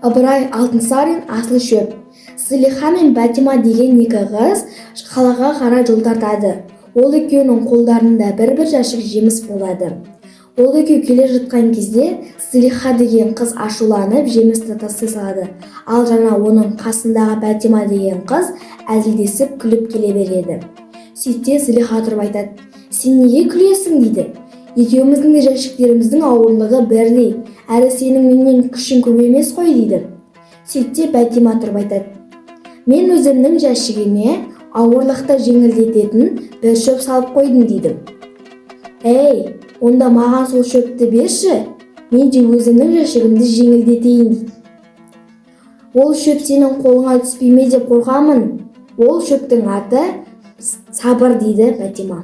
Ыбырай Алтынсарин асыл шөп. Зылиха мен Бәтима деген екі қыз қалаға қарай жол тартады. Ол екеуінің қолдарында бір жәшік жеміс болады. Ол екеу келе жатқан кезде Зылиха деген қыз ашуланып жемісті тастай салады. Ал жаңа оның қасындағы Бәтима деген қыз әзілдесіп күліп келе береді. Сөйтсе Зылиха тұрып айтады: "Сен неге күлесің?" дейді. "Екеуміздің де жәшіктеріміздің ауырлығы бірдей, әрі сенің менен күшің көп емес қой" дейді. Сөйтсе Бәтима тұрып айтады: "Мен өзімнің жәшігіме ауырлықты жеңілдететін бір шөп салып қойдым" дейді. "Ей, онда маған сол шөпті берші, мен де өзімнің жәшігімді жеңілдетейін" дейді. "Ол шөп сенің қолыңа түспей ме деп қорқамын. Ол шөптің аты сабыр" дейді Бәтима.